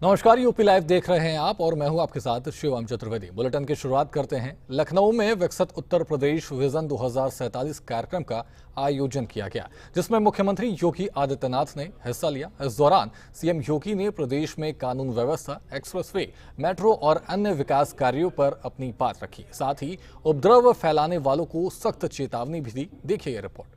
नमस्कार, UP live देख रहे हैं आप और मैं हूं आपके साथ शिवम चतुर्वेदी। बुलेटिन की शुरुआत करते हैं। लखनऊ में विकसित उत्तर प्रदेश विजन 2047 कार्यक्रम का आयोजन किया गया, जिसमें मुख्यमंत्री योगी आदित्यनाथ ने हिस्सा लिया। इस दौरान सीएम योगी ने प्रदेश में कानून व्यवस्था, एक्सप्रेसवे, मेट्रो और अन्य विकास कार्यों पर अपनी बात रखी। साथ ही उपद्रव फैलाने वालों को सख्त चेतावनी भी दी। देखिए ये रिपोर्ट।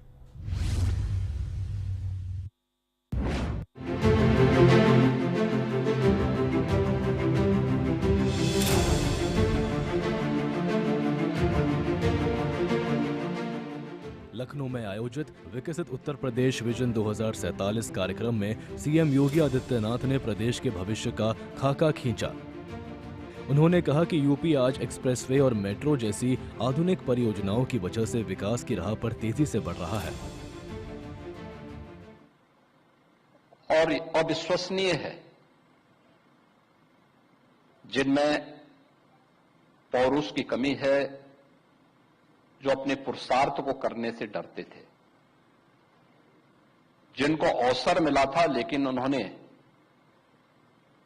लखनऊ में आयोजित विकसित उत्तर प्रदेश विजन 2047 कार्यक्रम में सीएम योगी आदित्यनाथ ने प्रदेश के भविष्य का खाका खींचा। उन्होंने कहा कि यूपी आज एक्सप्रेसवे और मेट्रो जैसी आधुनिक परियोजनाओं की वजह से विकास की राह पर तेजी से बढ़ रहा है और अविश्वसनीय है, जिनमें पौरुष की कमी है, जो अपने पुरुषार्थ को करने से डरते थे, जिनको अवसर मिला था लेकिन उन्होंने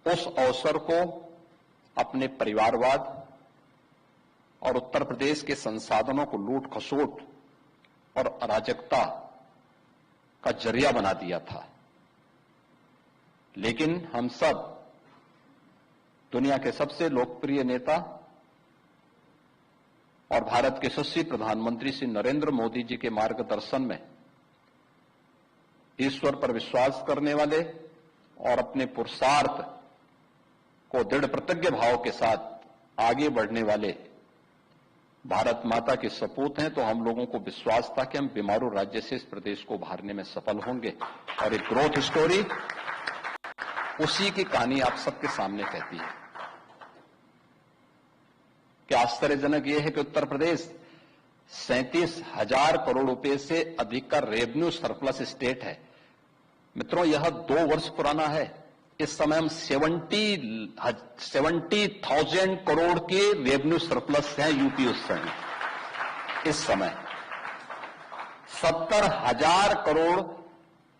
उस अवसर को अपने परिवारवाद और उत्तर प्रदेश के संसाधनों को लूट खसोट और अराजकता का जरिया बना दिया था। लेकिन हम सब दुनिया के सबसे लोकप्रिय नेता और भारत के यशस्वी प्रधानमंत्री श्री नरेंद्र मोदी जी के मार्गदर्शन में ईश्वर पर विश्वास करने वाले और अपने पुरुषार्थ को दृढ़ प्रतिज्ञ भाव के साथ आगे बढ़ने वाले भारत माता के सपूत हैं। तो हम लोगों को विश्वास था कि हम बीमारू राज्य से इस प्रदेश को उभारने में सफल होंगे और एक ग्रोथ स्टोरी उसी की कहानी आप सबके सामने कहती है। क्या आश्चर्यजनक यह है कि उत्तर प्रदेश 37,000 करोड़ रुपए से अधिक का रेवेन्यू सरप्लस स्टेट है। मित्रों, यह 2 वर्ष पुराना है। इस समय हम 70,000 करोड़ के रेवेन्यू सरप्लस हैं यूपी उस समय। इस समय 70,000 करोड़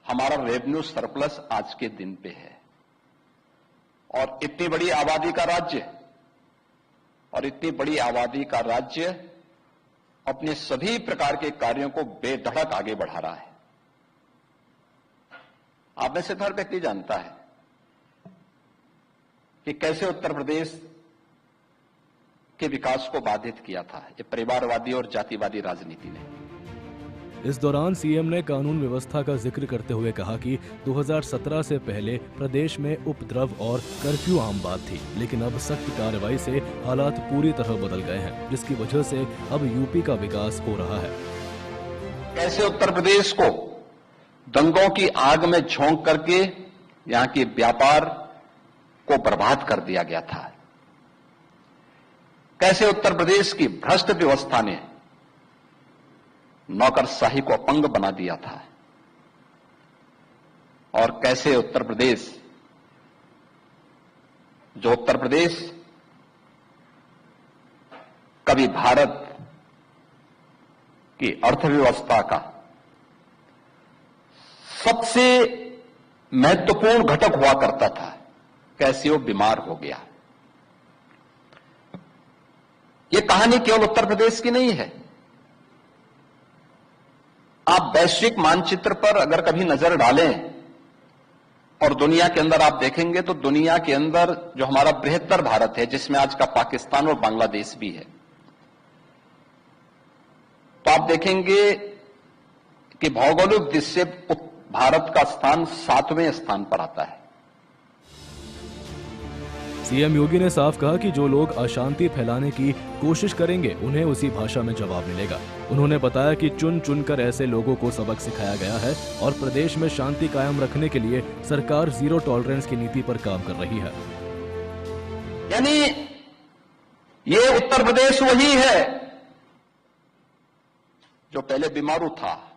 हमारा रेवेन्यू सरप्लस आज के दिन पे है। और इतनी बड़ी आबादी का राज्य अपने सभी प्रकार के कार्यों को बेधड़क आगे बढ़ा रहा है। आप में से हर व्यक्ति जानता है कि कैसे उत्तर प्रदेश के विकास को बाधित किया था ये परिवारवादी और जातिवादी राजनीति ने। इस दौरान सीएम ने कानून व्यवस्था का जिक्र करते हुए कहा कि 2017 से पहले प्रदेश में उपद्रव और कर्फ्यू आम बात थी, लेकिन अब सख्त कार्रवाई से हालात पूरी तरह बदल गए हैं, जिसकी वजह से अब यूपी का विकास हो रहा है। कैसे उत्तर प्रदेश को दंगों की आग में झोंक करके यहां के व्यापार को बर्बाद कर दिया गया था। कैसे उत्तर प्रदेश की भ्रष्ट व्यवस्था ने नौकरशाही को अपंग बना दिया था और कैसे उत्तर प्रदेश कभी भारत की अर्थव्यवस्था का सबसे महत्वपूर्ण घटक हुआ करता था, कैसे वो बीमार हो गया। ये कहानी केवल उत्तर प्रदेश की नहीं है। आप वैश्विक मानचित्र पर अगर कभी नजर डालें और दुनिया के अंदर आप देखेंगे तो दुनिया के अंदर जो हमारा बृहत्तर भारत है, जिसमें आज का पाकिस्तान और बांग्लादेश भी है, तो आप देखेंगे कि भौगोलिक दृष्टि से भारत का स्थान 7वें स्थान पर आता है। सीएम योगी ने साफ कहा कि जो लोग अशांति फैलाने की कोशिश करेंगे उन्हें उसी भाषा में जवाब मिलेगा। उन्होंने बताया कि चुन चुनकर ऐसे लोगों को सबक सिखाया गया है और प्रदेश में शांति कायम रखने के लिए सरकार जीरो टॉलरेंस की नीति पर काम कर रही है। यानी ये उत्तर प्रदेश वही है जो पहले बीमारू था।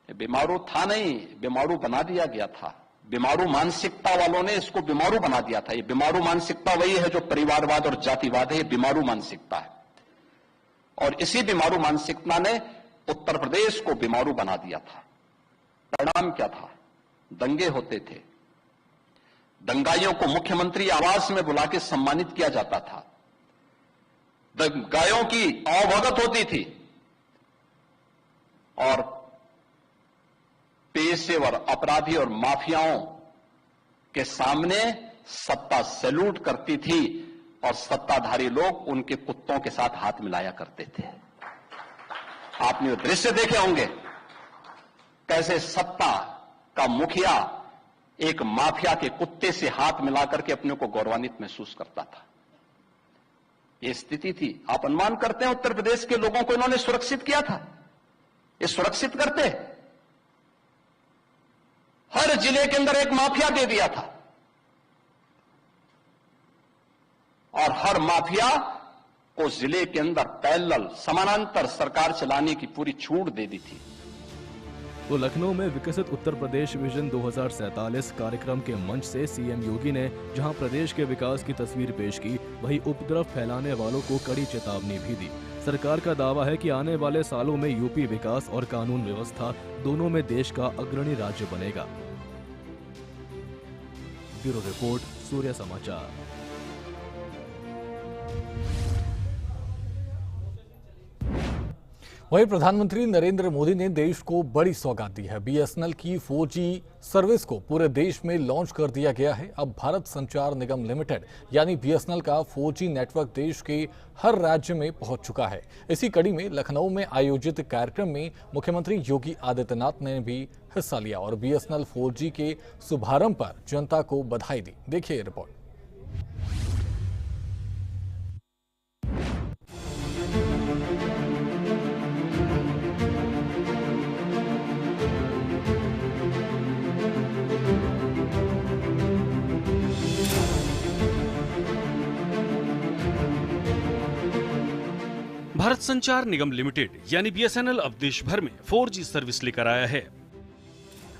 बीमारू था नहीं, बीमारू बना दिया गया था। बीमारू मानसिकता वालों ने इसको बीमारू बना दिया था। ये बीमारू मानसिकता वही है जो परिवारवाद और जातिवाद है। ये बीमारू मानसिकता है और इसी बीमारू मानसिकता ने उत्तर प्रदेश को बीमारू बना दिया था। परिणाम क्या था? दंगे होते थे, दंगाइयों को मुख्यमंत्री आवास में बुला के सम्मानित किया जाता था। दंगाइयों की अवभगत होती थी और पेशेवर अपराधी और माफियाओं के सामने सत्ता सैल्यूट करती थी और सत्ताधारी लोग उनके कुत्तों के साथ हाथ मिलाया करते थे। आपने वो दृश्य देखे होंगे, कैसे सत्ता का मुखिया एक माफिया के कुत्ते से हाथ मिलाकर के अपने को गौरवान्वित महसूस करता था। यह स्थिति थी। आप अनुमान करते हैं उत्तर प्रदेश के लोगों को इन्होंने सुरक्षित किया था? ये सुरक्षित करते? हर जिले के अंदर एक माफिया दे दिया था और हर माफिया को जिले के अंदर पैरेलल समानांतर सरकार चलाने की पूरी छूट दे दी थी। तो लखनऊ में विकसित उत्तर प्रदेश विजन 2047 कार्यक्रम के मंच से सीएम योगी ने जहां प्रदेश के विकास की तस्वीर पेश की, वहीं उपद्रव फैलाने वालों को कड़ी चेतावनी भी दी। सरकार का दावा है कि आने वाले सालों में यूपी विकास और कानून व्यवस्था दोनों में देश का अग्रणी राज्य बनेगा। ब्यूरो रिपोर्ट, सूर्य समाचार। वहीं प्रधानमंत्री नरेंद्र मोदी ने देश को बड़ी सौगात दी है। बीएसएनएल की 4G सर्विस को पूरे देश में लॉन्च कर दिया गया है। अब भारत संचार निगम लिमिटेड यानी बीएसएनएल का 4G नेटवर्क देश के हर राज्य में पहुंच चुका है। इसी कड़ी में लखनऊ में आयोजित कार्यक्रम में मुख्यमंत्री योगी आदित्यनाथ ने भी हिस्सा लिया और बीएसएनएल 4G के शुभारंभ पर जनता को बधाई दी। देखिए रिपोर्ट। भारत संचार निगम लिमिटेड यानी बीएसएनएल अब देश भर में 4G सर्विस लेकर आया है।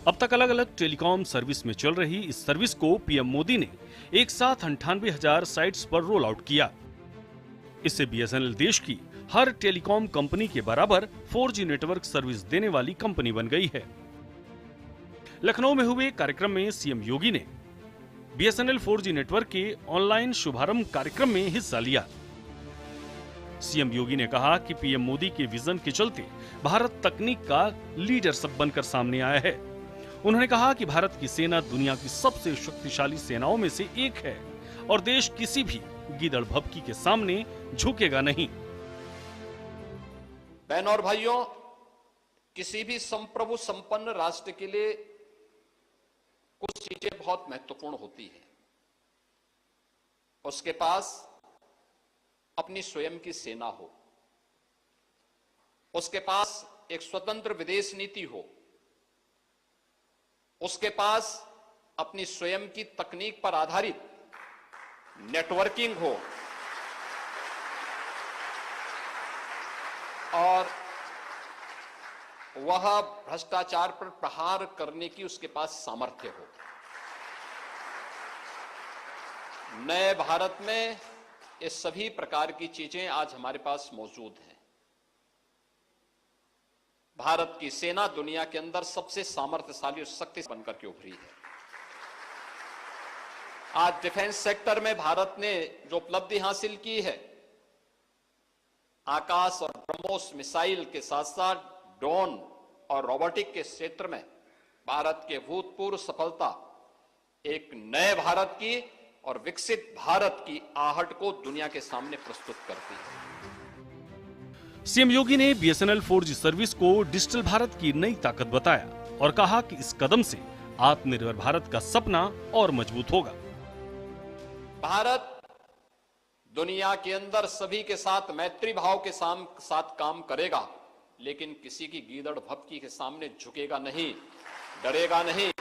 अब तक अलग अलग टेलीकॉम सर्विस में चल रही इस सर्विस को पीएम मोदी ने एक साथ 98,000 साइट्स पर रोल आउट किया। इससे बीएसएनएल देश की हर टेलीकॉम कंपनी के बराबर 4G नेटवर्क सर्विस देने वाली कंपनी बन गई है। लखनऊ में हुए कार्यक्रम में सीएम योगी ने बीएसएनएल 4G नेटवर्क के ऑनलाइन शुभारंभ कार्यक्रम में हिस्सा लिया। सीएम योगी ने कहा कि पीएम मोदी के विजन के चलते भारत तकनीक का लीडर सब बनकर सामने आया है। उन्होंने कहा कि भारत की सेना दुनिया की सबसे शक्तिशाली सेनाओं में से एक है और देश किसी भी गीदड़ भभकी के सामने झुकेगा नहीं। बहनों और भाइयों, किसी भी संप्रभु संपन्न राष्ट्र के लिए कुछ चीजें बहुत महत्वपूर्ण होती है। उसके पास अपनी स्वयं की सेना हो, उसके पास एक स्वतंत्र विदेश नीति हो, उसके पास अपनी स्वयं की तकनीक पर आधारित नेटवर्किंग हो और वह भ्रष्टाचार पर प्रहार करने की उसके पास सामर्थ्य हो। नए भारत में ये सभी प्रकार की चीजें आज हमारे पास मौजूद हैं। भारत की सेना दुनिया के अंदर सबसे सामर्थ्यशाली और शक्तिशाली बनकर के उभरी है। आज डिफेंस सेक्टर में भारत ने जो उपलब्धि हासिल की है, आकाश और ब्रह्मोस मिसाइल के साथ साथ ड्रोन और रोबोटिक के क्षेत्र में भारत के भूतपूर्व सफलता एक नए भारत की और विकसित भारत की आहट को दुनिया के सामने प्रस्तुत करती है। सीएम योगी ने बीएसएनएल 4G सर्विस को डिजिटल भारत की नई ताकत बताया और कहा कि इस कदम से आत्मनिर्भर भारत का सपना और मजबूत होगा। भारत दुनिया के अंदर सभी के साथ मैत्री भाव के साथ काम करेगा, लेकिन किसी की गीदड़ भभकी के सामने झुकेगा नहीं, डरेगा नहीं।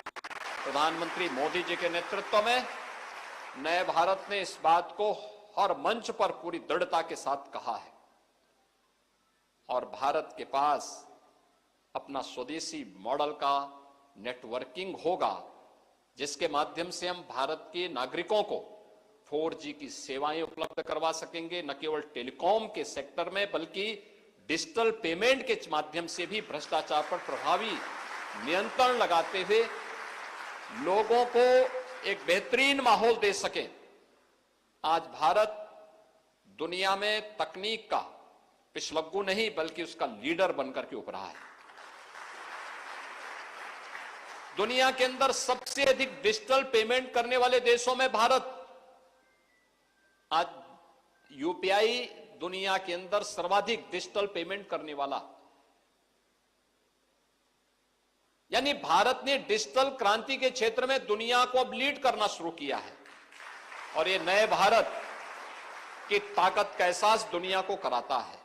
प्रधानमंत्री मोदी जी के नेतृत्व में नए भारत ने इस बात को हर मंच पर पूरी दृढ़ता के साथ कहा है और भारत के पास अपना स्वदेशी मॉडल का नेटवर्किंग होगा, जिसके माध्यम से हम भारत के नागरिकों को 4G की सेवाएं उपलब्ध करवा सकेंगे। न केवल टेलीकॉम के सेक्टर में बल्कि डिजिटल पेमेंट के माध्यम से भी भ्रष्टाचार पर प्रभावी नियंत्रण लगाते हुए लोगों को एक बेहतरीन माहौल दे सकें। आज भारत दुनिया में तकनीक का पिछलग्गू नहीं बल्कि उसका लीडर बनकर के उभरा है। दुनिया के अंदर सबसे अधिक डिजिटल पेमेंट करने वाले देशों में भारत, आज यूपीआई दुनिया के अंदर सर्वाधिक डिजिटल पेमेंट करने वाला, यानी भारत ने डिजिटल क्रांति के क्षेत्र में दुनिया को अब लीड करना शुरू किया है और ये नए भारत की ताकत का एहसास दुनिया को कराता है।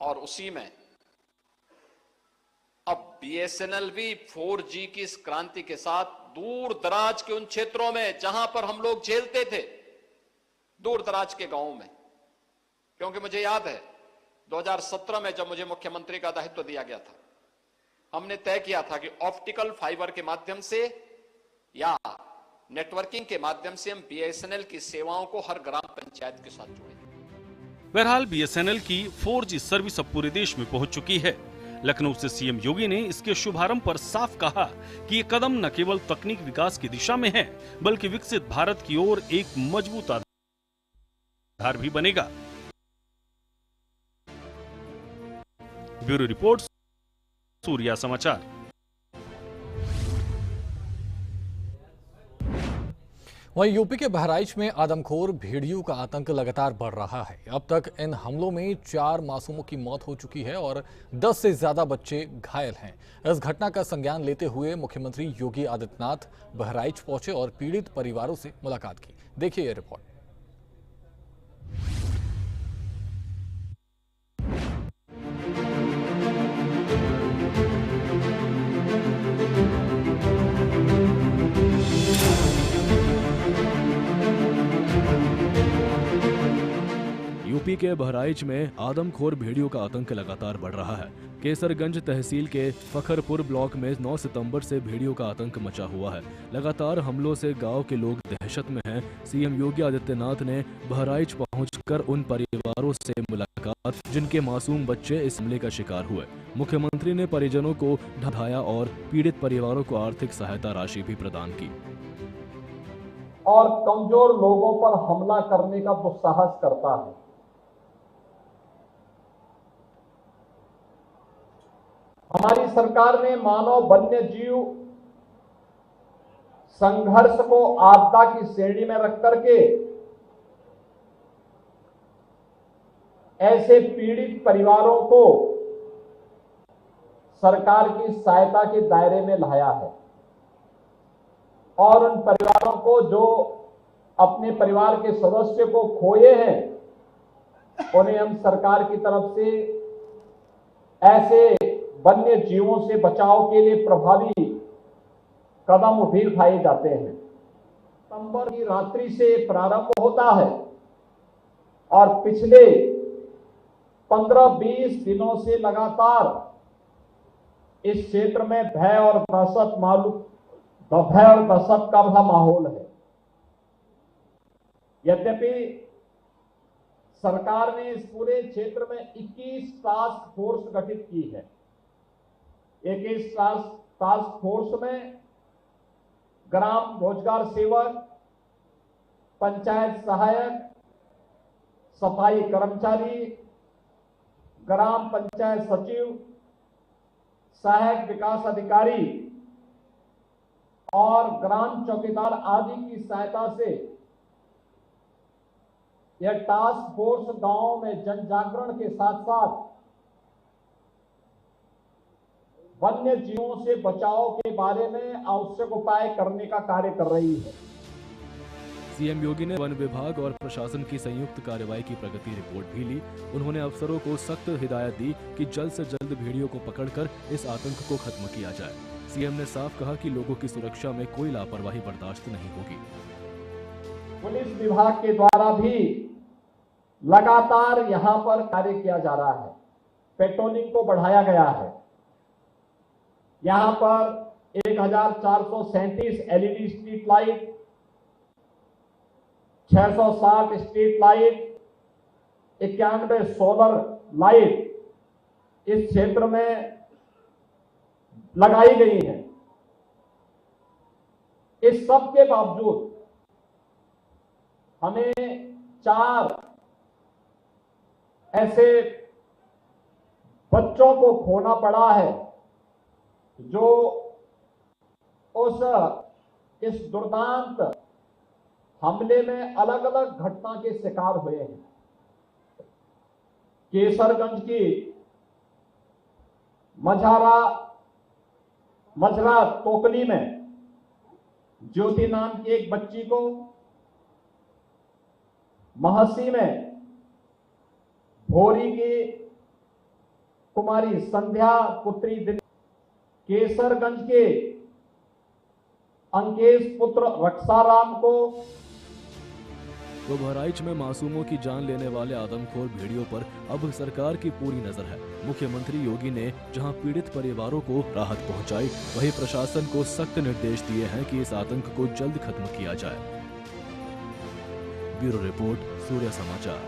और उसी में अब बीएसएनएल भी 4G की इस क्रांति के साथ दूर दराज के उन क्षेत्रों में जहां पर हम लोग झेलते थे, दूर दराज के गांवों में, क्योंकि मुझे याद है 2017 में जब मुझे मुख्यमंत्री का दायित्व दिया गया था, हमने तय किया था कि ऑप्टिकल फाइबर के माध्यम से या नेटवर्किंग के माध्यम से हम बीएसएनएल की सेवाओं को हर ग्राम पंचायत के साथ जोड़ेंगे। बहरहाल बीएसएनएल की 4G सर्विस अब पूरे देश में पहुंच चुकी है। लखनऊ से सीएम योगी ने इसके शुभारंभ पर साफ कहा कि ये कदम न केवल तकनीक विकास की दिशा में है बल्कि विकसित भारत की ओर एक मजबूत आधार भी बनेगा। ब्यूरो रिपोर्ट, सूर्या समाचार। वहीं यूपी के बहराइच में आदमखोर भेड़ियों का आतंक लगातार बढ़ रहा है। अब तक इन हमलों में 4 मासूमों की मौत हो चुकी है और 10 से ज्यादा बच्चे घायल हैं। इस घटना का संज्ञान लेते हुए मुख्यमंत्री योगी आदित्यनाथ बहराइच पहुंचे और पीड़ित परिवारों से मुलाकात की। देखिए ये रिपोर्ट। यूपी के बहराइच में आदमखोर भेड़ियों का आतंक लगातार बढ़ रहा है। केसरगंज तहसील के फखरपुर ब्लॉक में 9 सितंबर से भेड़ियों का आतंक मचा हुआ है। लगातार हमलों से गांव के लोग दहशत में हैं। सीएम योगी आदित्यनाथ ने बहराइच पहुंचकर उन परिवारों से मुलाकात जिनके मासूम बच्चे इस हमले का शिकार हुए। मुख्यमंत्री ने परिजनों को ढाया और पीड़ित परिवारों को आर्थिक सहायता राशि भी प्रदान की। और कमजोर लोगों पर हमला करने का दुस्साहस करता है। हमारी सरकार ने मानव वन्य जीव संघर्ष को आपदा की श्रेणी में रख करके ऐसे पीड़ित परिवारों को सरकार की सहायता के दायरे में लाया है और उन परिवारों को जो अपने परिवार के सदस्य को खोए हैं उन्हें हम सरकार की तरफ से ऐसे वन्य जीवों से बचाव के लिए प्रभावी कदम उठाए जाते हैं। सितंबर की रात्रि से प्रारंभ होता है और पिछले 15-20 दिनों से लगातार इस क्षेत्र में भय और दहशत का बड़ा माहौल है। यद्यपि सरकार ने इस पूरे क्षेत्र में 21 टास्क फोर्स गठित की है। इस टास्क फोर्स में ग्राम रोजगार सेवक, पंचायत सहायक, सफाई कर्मचारी, ग्राम पंचायत सचिव, सहायक विकास अधिकारी और ग्राम चौकीदार आदि की सहायता से यह टास्क फोर्स गांवों में जन जागरण के साथ साथ वन्य जीवों से बचाव के बारे में आवश्यक उपाय करने का कार्य कर रही है। सीएम योगी ने वन विभाग और प्रशासन की संयुक्त कार्रवाई की प्रगति रिपोर्ट भी ली। उन्होंने अफसरों को सख्त हिदायत दी कि जल्द से जल्द भेड़ियों को पकड़कर इस आतंक को खत्म किया जाए। सीएम ने साफ कहा कि लोगों की सुरक्षा में कोई लापरवाही बर्दाश्त नहीं होगी। पुलिस विभाग के द्वारा भी लगातार यहां पर कार्य किया जा रहा है। पेट्रोलिंग को बढ़ाया गया है। यहां पर 1437 LED street light, 660 street light, 91 solar light इस क्षेत्र में लगाई गई है। इस सब के बावजूद हमें 4 ऐसे बच्चों को खोना पड़ा है जो इस दुर्दांत हमले में अलग अलग घटना के शिकार हुए हैं। केसरगंज की मझरा टोकली में ज्योति नाम की एक बच्ची को, महसी में भोरी की कुमारी संध्या पुत्री दिल्ली, केसरगंज के अंकेश पुत्र रक्षाराम को, तो बहराइच में मासूमों की जान लेने वाले आदमखोर भेड़ियों पर अब सरकार की पूरी नजर है। मुख्यमंत्री योगी ने जहां पीड़ित परिवारों को राहत पहुंचाई, वहीं प्रशासन को सख्त निर्देश दिए हैं कि इस आतंक को जल्द खत्म किया जाए। ब्यूरो रिपोर्ट, सूर्य समाचार।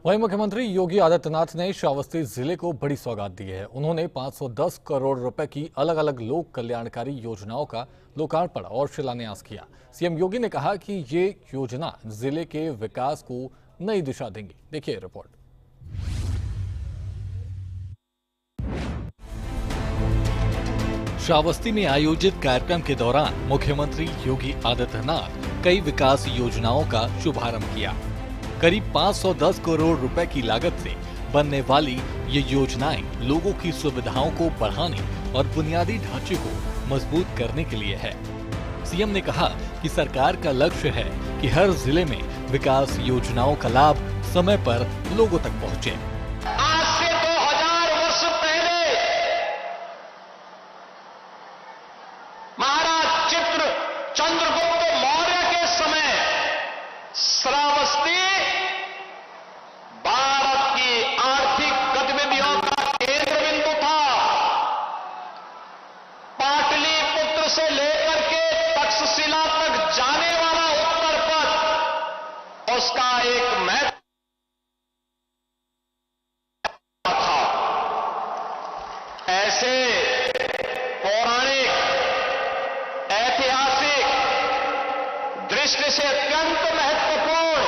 वहीं मुख्यमंत्री योगी आदित्यनाथ ने श्रावस्ती जिले को बड़ी सौगात दी है। उन्होंने 510 करोड़ रुपए की अलग अलग लोक कल्याणकारी योजनाओं का लोकार्पण और शिलान्यास किया। सीएम योगी ने कहा कि ये योजना जिले के विकास को नई दिशा देंगी। देखिए रिपोर्ट। श्रावस्ती में आयोजित कार्यक्रम के दौरान मुख्यमंत्री योगी आदित्यनाथ कई विकास योजनाओं का शुभारंभ किया। करीब 510 करोड़ रुपए की लागत से बनने वाली ये योजनाएं लोगों की सुविधाओं को बढ़ाने और बुनियादी ढांचे को मजबूत करने के लिए है। सीएम ने कहा कि सरकार का लक्ष्य है कि हर जिले में विकास योजनाओं का लाभ समय पर लोगों तक पहुंचे। आज से 2000 वर्ष पहले महाराज चंद्रगुप्त मौर्य के समय श्रावस्ती भारत की आर्थिक गतिविधियों का केंद्र बिंदु था। पाटलिपुत्र से लेकर के तक्षशिला तक जाने वाला उत्तर पथ उसका एक महत्व था। ऐसे पौराणिक ऐतिहासिक दृष्टि से अत्यंत महत्वपूर्ण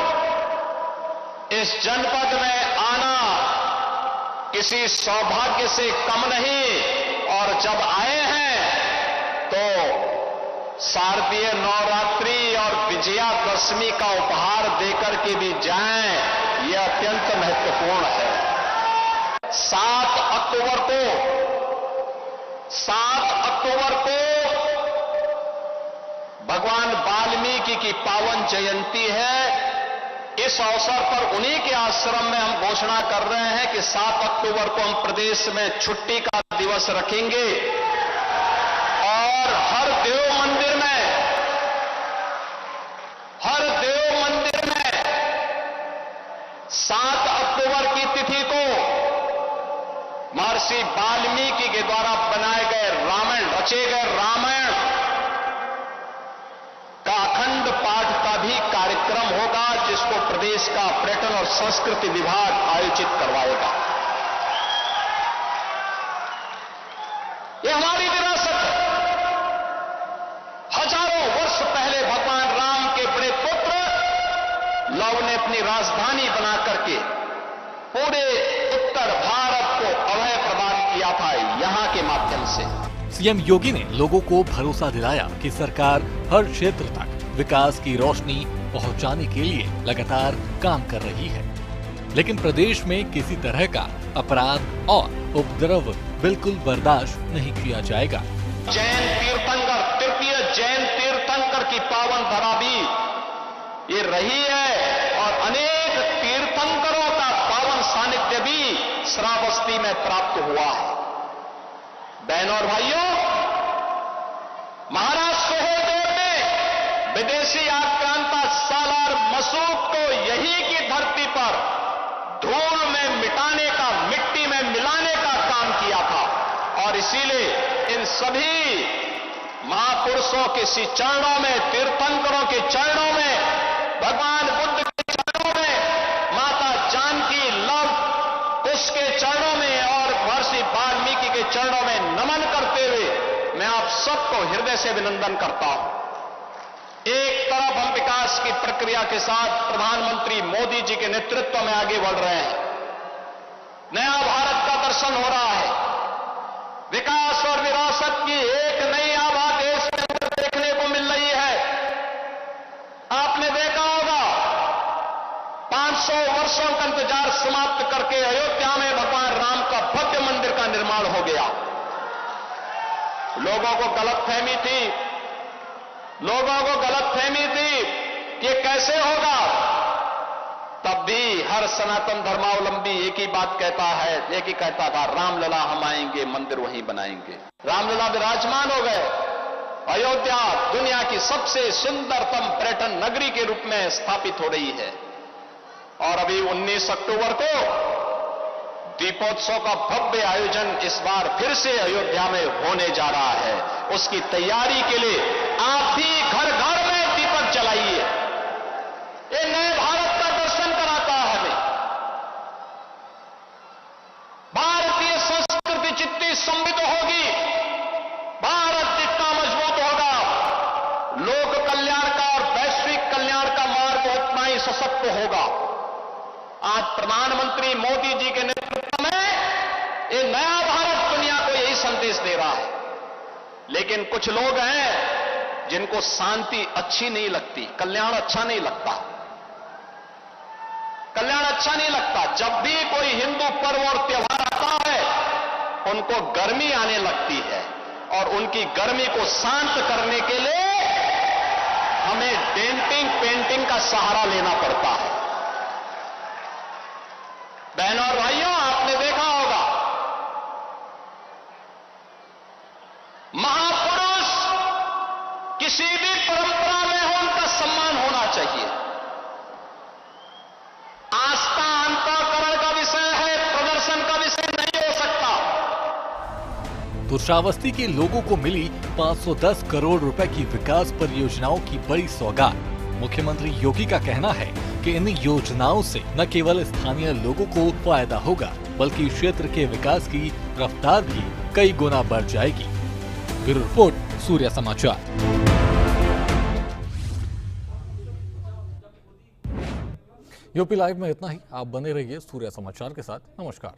इस जनपद में आना किसी सौभाग्य से कम नहीं। और जब आए हैं तो शारदीय नवरात्रि और विजयादशमी का उपहार देकर के भी जाएं, यह अत्यंत महत्वपूर्ण है। 7 अक्टूबर को भगवान वाल्मीकि की पावन जयंती है। इस अवसर पर उन्हीं के आश्रम में हम घोषणा कर रहे हैं कि 7 अक्टूबर को हम प्रदेश में छुट्टी का दिवस रखेंगे और हर देव मंदिर में 7 अक्टूबर की तिथि को महर्षि वाल्मीकि के द्वारा बनाए गए रचे गए रामायण का अखंड पाठ का भी कार्यक्रम होगा, जिसको प्रदेश का पर्यटन और संस्कृति विभाग आयोजित करवाएगा। यह हमारी विरासत है। हजारों वर्ष पहले भगवान राम के बड़े पुत्र लव ने अपनी राजधानी बना करके पूरे उत्तर भारत को अभय प्रदान किया था यहां के माध्यम से। सीएम योगी ने लोगों को भरोसा दिलाया कि सरकार हर क्षेत्र तक विकास की रोशनी पहुंचाने के लिए लगातार काम कर रही है, लेकिन प्रदेश में किसी तरह का अपराध और उपद्रव बिल्कुल बर्दाश्त नहीं किया जाएगा। जैन तीर्थंकर, तृतीय जैन तीर्थंकर की पावन धरा भी ये रही है और अनेक तीर्थंकरों का पावन सानिध्य भी श्रावस्ती में प्राप्त हुआ है। बहनों और भाइयों, महाराज सोहेलदेव ने विदेशी आक्रांता सालार मसूद को यही की धरती पर धूल में मिटाने का, मिट्टी में मिलाने का काम किया था और इसीलिए इन सभी महापुरुषों के सी चरणों में, तीर्थंकरों के चरणों में, भगवान बुद्ध के चरणों में, माता जानकी लव उसके चरणों में और महर्षि वाल्मीकि के चरणों में नमन करते हुए मैं आप सबको हृदय से अभिनंदन करता हूं। एक तरफ हम विकास की प्रक्रिया के साथ प्रधानमंत्री मोदी जी के नेतृत्व में आगे बढ़ रहे हैं, नया भारत का दर्शन हो रहा है, विकास और विरासत की एक नई आभा देश में देखने को मिल रही है। आपने देखा होगा 500 वर्षों का इंतजार समाप्त करके अयोध्या में भगवान राम का भव्य मंदिर का निर्माण हो गया। लोगों को गलतफहमी थी कि ये कैसे होगा, तब भी हर सनातन धर्मावलंबी एक ही कहता था, रामलला हम आएंगे, मंदिर वहीं बनाएंगे। रामलला विराजमान हो गए। अयोध्या दुनिया की सबसे सुंदरतम पर्यटन नगरी के रूप में स्थापित हो रही है। और अभी 19 अक्टूबर को दीपोत्सव का भव्य आयोजन इस बार फिर से अयोध्या में होने जा रहा है। उसकी तैयारी के लिए आप भी घर घर में दीपक जलाइए। ये नए भारत का दर्शन कराता है हमें। भारतीय संस्कृति जितनी समृद्ध होगी, भारत जितना मजबूत होगा, लोक कल्याण का और वैश्विक कल्याण का मार्ग उतना ही सशक्त होगा। आज प्रधानमंत्री मोदी जी के नेतृत्व में ये नया भारत दुनिया को यही संदेश दे रहा है। लेकिन कुछ लोग हैं जिनको शांति अच्छी नहीं लगती, कल्याण अच्छा नहीं लगता। जब भी कोई हिंदू पर्व और त्योहार आता है, उनको गर्मी आने लगती है और उनकी गर्मी को शांत करने के लिए हमें पेंटिंग का सहारा लेना पड़ता है। बहनों और भाइयों, आपने देखा होगा महापुरुष किसी भी परंपरा में हो, उनका सम्मान होना चाहिए। आस्था अंतःकरण का विषय है, प्रदर्शन का विषय नहीं हो सकता। तो श्रावस्ती के लोगों को मिली 510 करोड़ रुपए की विकास परियोजनाओं की बड़ी सौगात। मुख्यमंत्री योगी का कहना है कि इन योजनाओं से न केवल स्थानीय लोगों को फायदा होगा, बल्कि क्षेत्र के विकास की रफ्तार भी कई गुना बढ़ जाएगी। ब्यूरो रिपोर्ट, सूर्य समाचार। यूपी लाइव में इतना ही। आप बने रहिए सूर्य समाचार के साथ। नमस्कार।